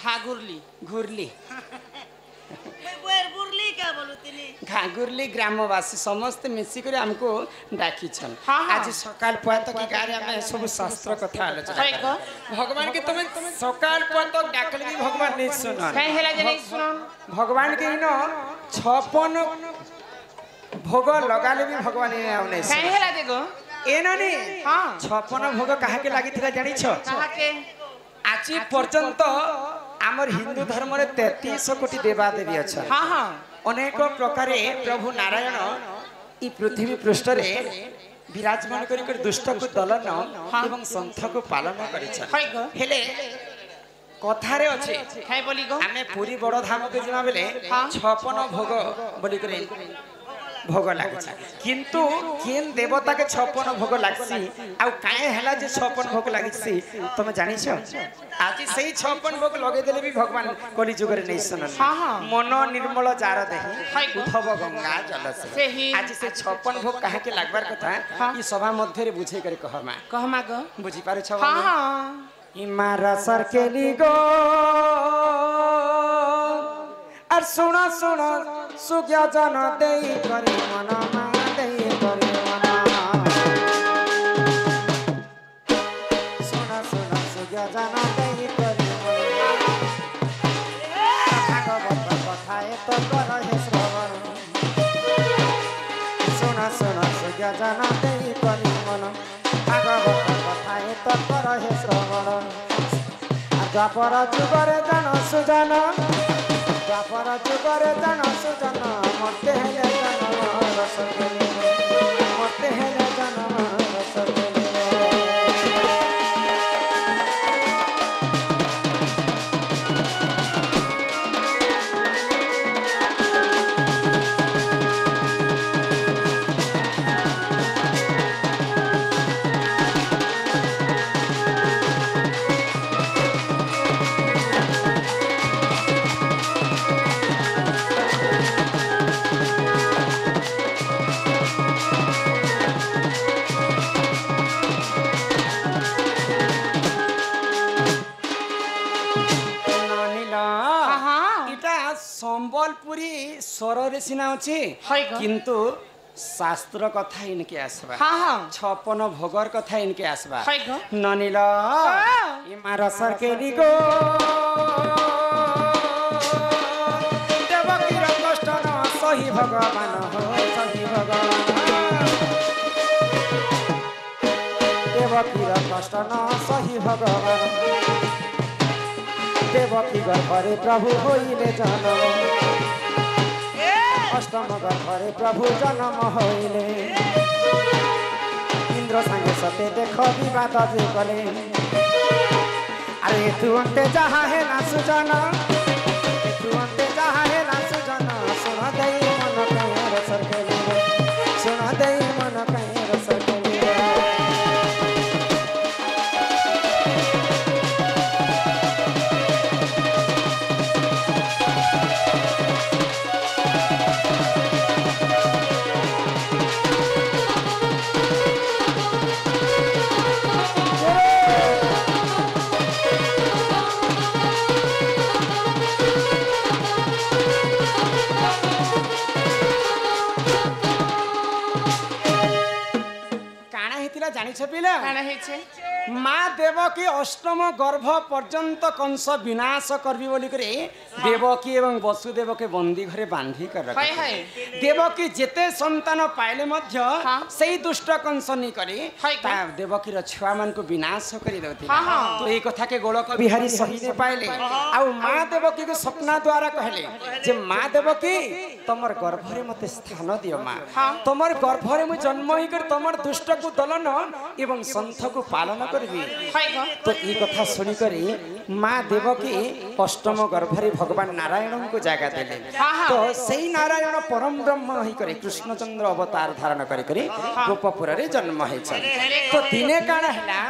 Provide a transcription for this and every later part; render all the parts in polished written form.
घागुरली घुरली घागुरली ग्रामवासी समस्त मिसिक हमको डाकी छन आज सकाल पत की गारे में सब शास्त्र कथा आलोचना भगवान के तुम सकाल पत डाकल भी भगवान नहीं सुन काहे हेला जे नहीं सुन भगवान के इनो 56 भोग लगाले भी भगवान नहीं काहे हेला देखो एननी हां 56 भोग काहे के लागि थिला जानि छ कहा के आज पर्यंत आमर हिंदू धर्म रे 33 कोटी देवादेवी अच्छा हां हां अनेक प्रकार प्रभु नारायण ई पृथ्वी पृष्ठ रे विराजमान कर दुष्ट को दलन एवं संथ को पालन करे कथारे अच्छे है बोली गो आमे पूरी बड़ धाम के जिमा बेले 56 भोग बोली करे भोग लागछ किंतु केन देवता के 56 भोग लागसी आ काहे हला जे 56 भोग लागसी तुम जानि छ आज सही 56 भोग लगे देले भी भगवान कली जुग रे नहीं सुनन मन निर्मल जार देहि उठब गंगा जल से आज से 56 भोग काहे के लागबार कथा ई सभा मध्य रे बुझे करे कहमा गो बुझी पारे छ हां इमारा सरकेली गो और सुना सुना सुज्ञा जन देई करी मना देई करी मना सुना सुना सुज्ञा जन देई करी मना भागवत कथाए तो कर हे श्रवण सुना सुना सुज्ञा जन देई करी मना भागवत कथाए तो कर हे श्रवण द्वापर जुगरे जन सुजन द्वापर जुगरे जन सुजन मरते हेले जन रस मरते हेले जन रस संबलपुरी स्वर रे सिना अछि किंतु शास्त्र कथा इनके आसबा हां हां 56 भोगर कथा इनके आसबा ननिल इमार सरकेली गो देवकी र कष्ट न सही भगवान हो सही भगवान देवकी र कष्ट न सही भगवान देवकी गर्भरे प्रभु होइले जन्म अष्टम गर्भरे प्रभु जन्म होइले इंद्र संगे सते देख विवाद जे कले अरे तू अंते जहाँ है ना सुजन तू अंते जहाँ है ना सुजन सुन दई मन कैर सरकेली सुन दई मन कैर सरकेली जानी छपिला काना हे छे मां देवकी अष्टम गर्भ पर्यंत कंस विनाश करबी बोली करे देवकी एवं वसुदेव के बंदी घरे बांधी कर रखे हाय देवकी जेते संतान पाइले मध्य सही दुष्ट कंस नि करे ता देवकी र छुआ मन को विनाश करि देउथि तो ए कथा के गोलक बिहारी सही ने पाइले आ मां देवकी के सपना द्वारा कहले जे मां देवकी तमर गर्भ रे मते स्थान दियो मां तमर गर्भ रे मु जन्म ही कर तमर दुष्ट को दलन एवं संथ को पालन करबी तो ये कथा सुनी करी माँ देवकी अष्टम गर्भरे भगवान नारायण को जगह देले तो सही नारायण परम ब्रह्म ही करे कृष्णचंद्र अवतार धारण करी करी गोपपुर रे जन्म है तो दिने काना हैला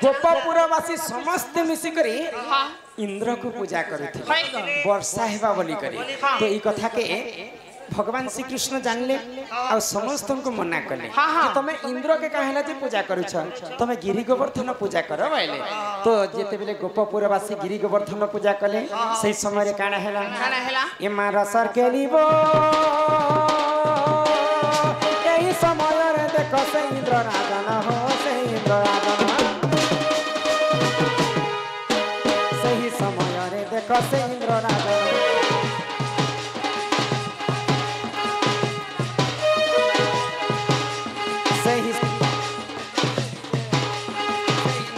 गोपपुरवासी समस्त मिसी करी इंद्र को पूजा करथि वर्षा हेबा बोली करी तो ई कथा के भगवान श्री कृष्ण जानले आ समस्त को मना कले कि तमे इंद्र के कहला जे पूजा करूछ तमे गिरि गोवर्धन पूजा कर बाइले तो जेते बेले गोपपुरवासी गिरि गोवर्धन पूजा कले सही समय रे काना हैला ए मारा सर के लिबो एही समय रे देखो से इंद्र राजन हो से इंद्र राजन सही समय रे देखो से इंद्र राजन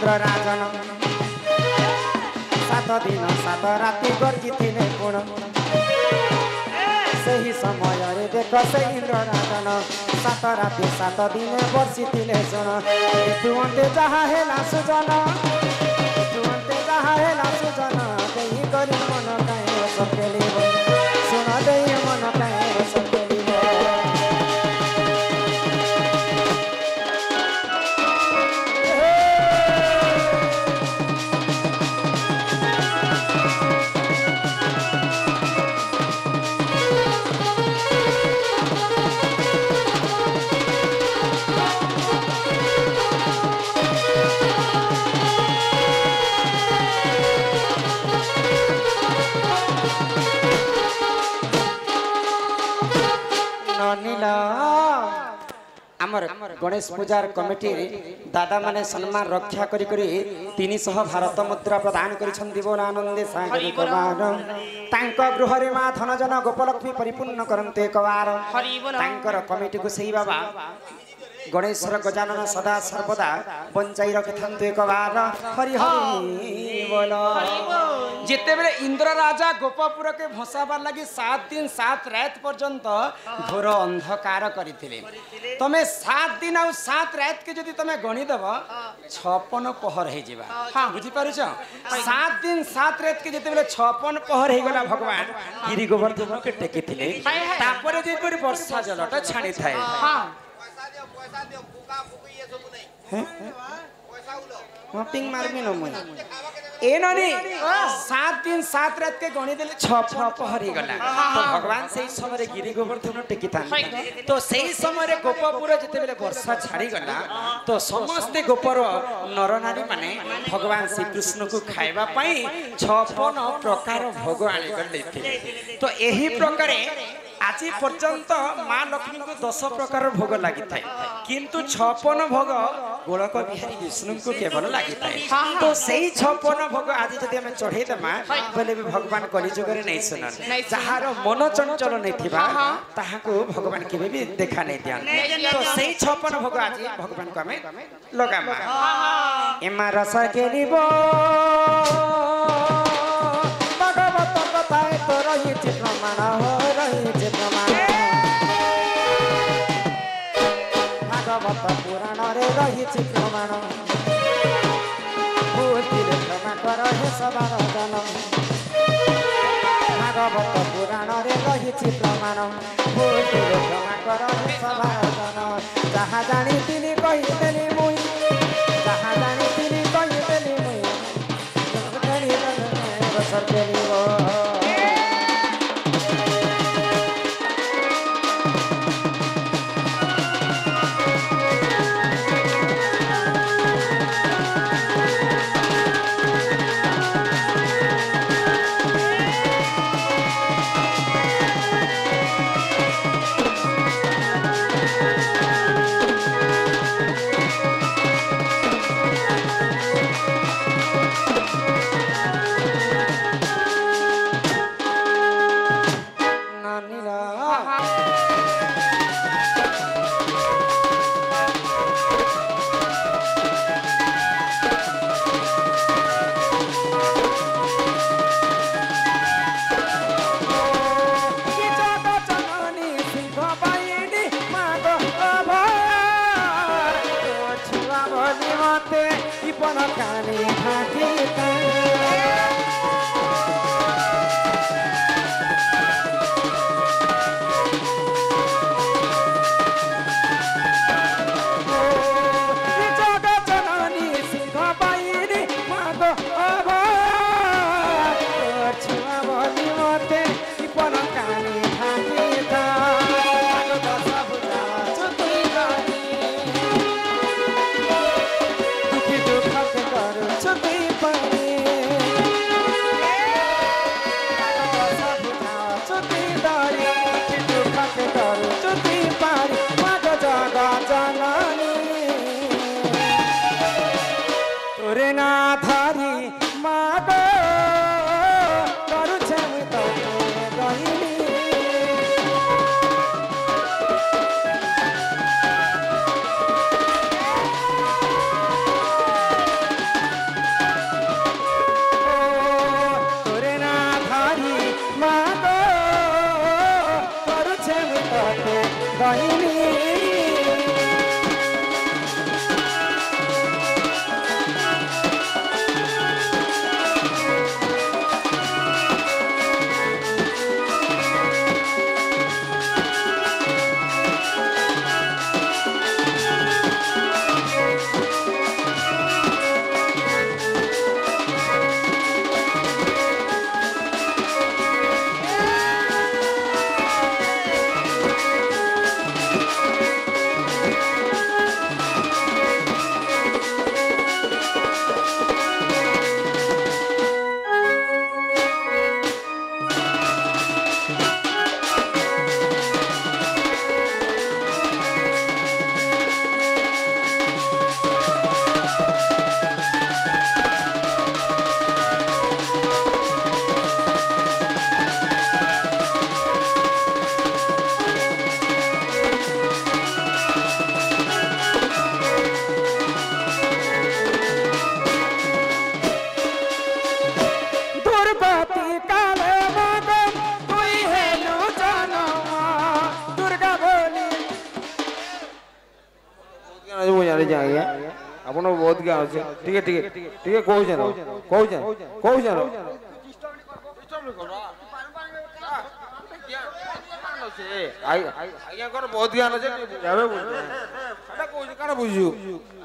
राजन 7 दिन 7 राति गर्जिथिले गुण सही समय रे देख से इंद्र राजन 7 राति 7 दिन वर्षिथिले सुन तुअंते जहा हेला सुजन तुअंते जहा हेला सुजन देई करी मन काहे सकेली सुन देई मन काहे सकेली आमर गणेश पूजार कमिटी दादा माने सम्मान रक्षा करी 300 भारत मुद्रा प्रदान करिछन बोल आनंदे सागर कुमार तांको गृह रे मा धन जन गोपलक्ष्मी परिपूर्ण करन्ते एकबार तांकर कमिटी को सही बाबा गणेशर गजानन सदा सर्वदा बंचाई रखिथांतु एकबार हरि हरि बोल जेते बेले इंद्र राजा गोपपुर के भसाबार लगी 7 दिन 7 रात पर्यंत घोर अंधकार करिथिले तमे 7 दिन और 7 रात के जदी तमे गणी देब 56 पहर हे जिबा हां बुझी पारुछ 7 दिन 7 रात के जेते बेले 56 पहर हे गला भगवान गिरि गोवर्धन के टेकिथिले तापरे जे पर वर्षा जलटा छाणी थाए हां पैसा दियो फुका फुकी ये सब नहीं पैसा उलो पिंग मारबी न मई ए ननी 7 दिन 7 रात के गणी देले 6 पहरी गला तो भगवान सही समय रे गिरि गोवर्धन टेकी थान तो सही समय रे गोपपुर जते बेले वर्षा छाड़ी गला तो समस्त गोपर नर नारी माने भगवान श्री कृष्ण को खाइबा पई 56 प्रकार भोग आनी गले तो एही प्रकारे आज पर्यंत माँ लक्ष्मी को 10 प्रकार भोग लगी था किंतु 56 भोग गोलक बिहारी विष्णु को केवल लगी था तो सही 56 भोग आज जदि हमें चढ़े देमा बोले भी भगवान कलिजुग रे नहीं सुनन जहार मन चंचल नहीं थिबा ताहाको भगवान केबे भी देखा नहीं दियन तो सही 56 भोग आज भगवान को हमें लगामा एमा रस केलिबो भगवत कथाए तो रही प्रमाण हो रही भागवत पुराण रे रही प्रमाण भूति रे क्षमा कर हे सबार जन भागवत पुराण रे रही प्रमाण भूति रे क्षमा कर हे सबार जन जहाँ जानी तिनी कहि देली मुई जहाँ जानी तिनी कहि देली मुई गणी बसर देली गो दहिनी ଆପଣ ବହୁତ ଜ୍ଞାନ ଅଛି ଟିକେ ଟିକେ ଟିକେ କହୁଛନ କହୁଛନ କହୁଛନ ଆଜ୍ଞାଙ୍କର ବହୁତ ଜ୍ଞାନ ଅଛି ବୁଝାବେ ସେଟା କହୁଛି କାଣା ବୁଝୁ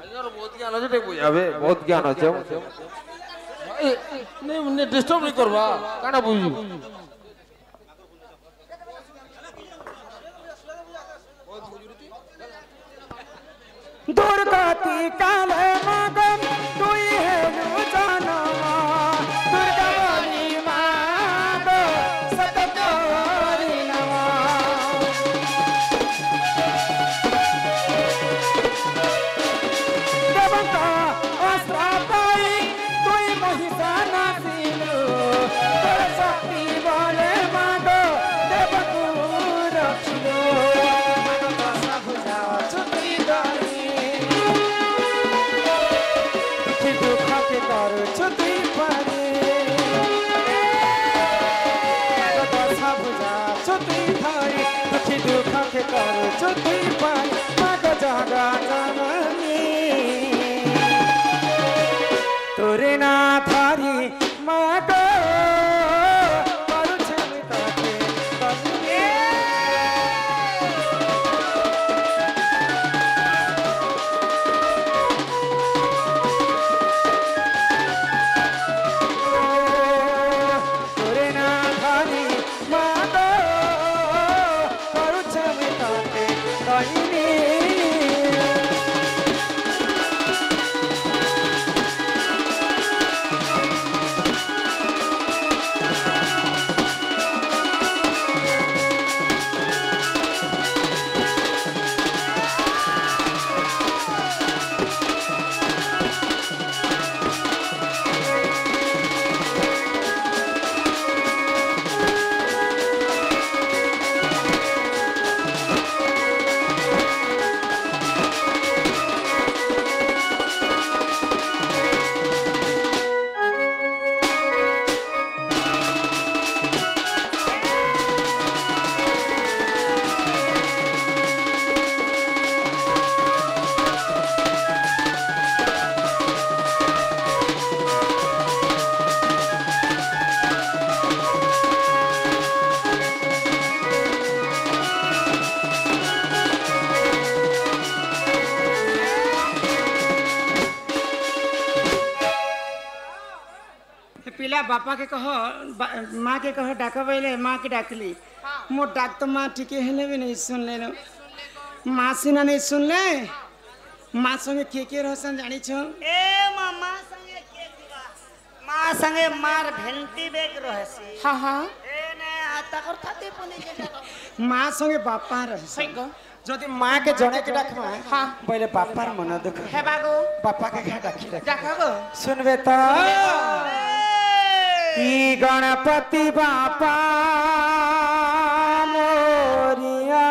ଆଜ୍ଞାଙ୍କର ବହୁତ ଜ୍ଞାନ ଅଛି ଟିକେ ବୁଝାବେ ବହୁତ ଜ୍ଞାନ ଅଛି ଡିଷ୍ଟର୍ବ नहीं करवा काना बुझू दुर्गति काले मगन तुई है जानवा दुर्गा बोली मागो सततोरी नवा देवता अस्त्र पाई तुई महिषाना सिलु तोर शक्ति बोले मागो देवकु रक्षिलो करो छुट्टी पारे दशा भुजा छुट्टी थारी दुखी दुख के करो छुट्टी पारे मग जगा जननी तोरे ना थारी मग पिला बापा के कह माँ के कह डाक पहले माँ के डाकली मो डाक तो माँ ठीक है भी नहीं सुन ले माँ सीना नहीं सुन ले माँ संगे के रहसन जानी छो ए माँ संगे के दिवा माँ संगे मार भेंटी बेग रहसी हाँ हाँ ए ने आता कर थाते पुनी के माँ संगे बापा रहसी जदि माँ के जने के डाकमा हाँ पहले बापार मन दुख हे बागो बापा के खा डाकी डाकागो सुनबे तो ई गणपति बापा मोरिया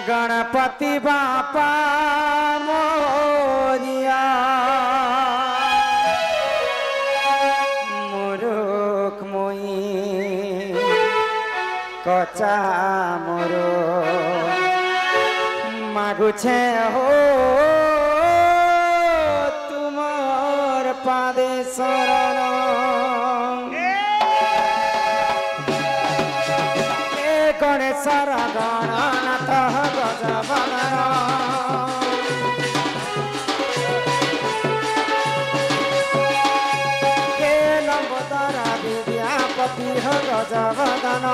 गणपति बापा मोरिया मोरुख मोई कचा मोरो मागुछे हो तुमर पादे शरण गणेशर गणनाथ गजबदन हे लंबोदर विद्यापति गजबदन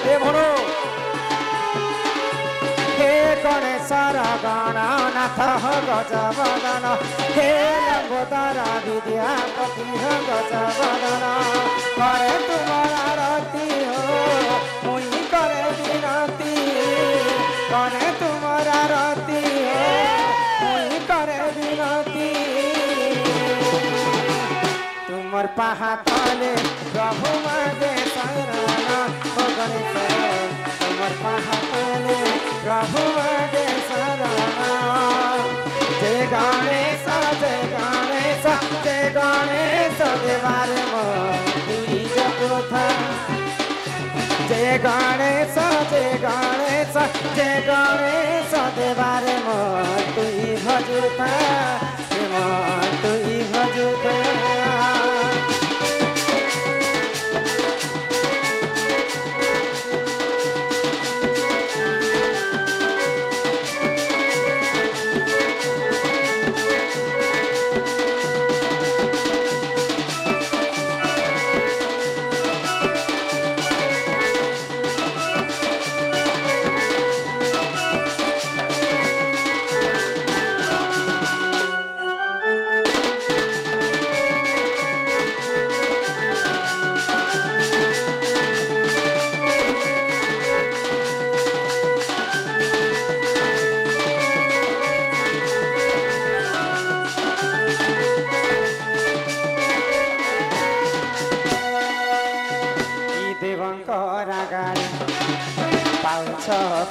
हे भणो हे गणेशर गणनाथ गजबदन हे लंबोदर विद्यापति गजबदन करे तुम्हारा रति हो मुई करे विनती करे तुम्हारा रति हो मुई करे विनती तुमर पाहा तले प्रभु मागे शरण हो गणेश तुमर पाहा तले प्रभु मागे शरण जय गणेश जय गणेश जय गणेश देवार मोती जपुथा जय गणेश जय गणेश जय गणेश देवार मोती भजुता मोती भजुता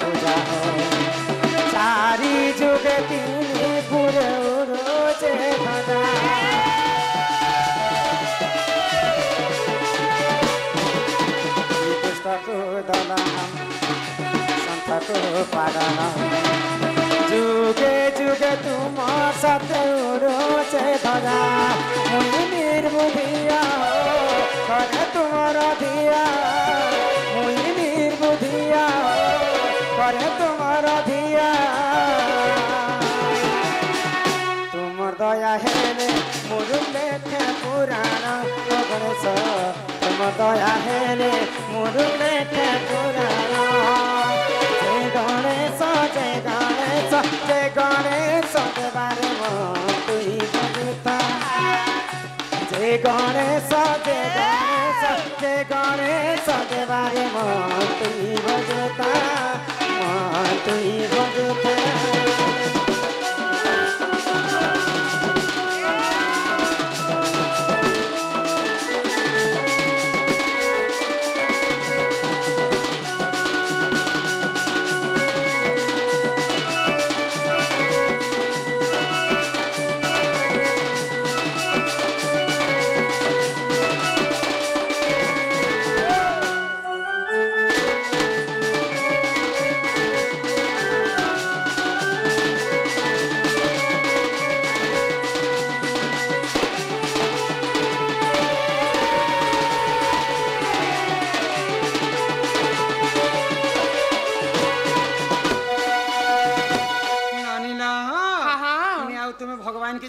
पूजा हो चारी जुगे तीनी पुरे उरोचे भजा पुस्तको दलनम संतको पादनम जुगे जुगे तुम सत्य उरोचे भजा मुनि निर्बुधिया हो करे तुमर धिया मुनि निर्बुधिया करे तुमर धिया तुमर दया हेले मुरुले थे पुराण गणेश तुमर दया हेले मुरुले थे पुराण जय गणेश जय गणेश जय गणेश देवारे मोती भजुता जय गणेश जय गणेश जय गणेश देवारे मोती भजुता मोती भजुता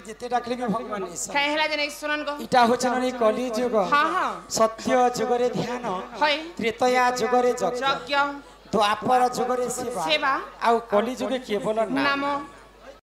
जिते डाकले भी भगवान काय हला जने सुनन को इटा होचननी कली जुग हां हां सत्य जुगरे ध्यान होय त्रेतया जुगरे यज्ञ द्वापर जुगरे सेवा सेवा आउ कली जुगे केवल नाम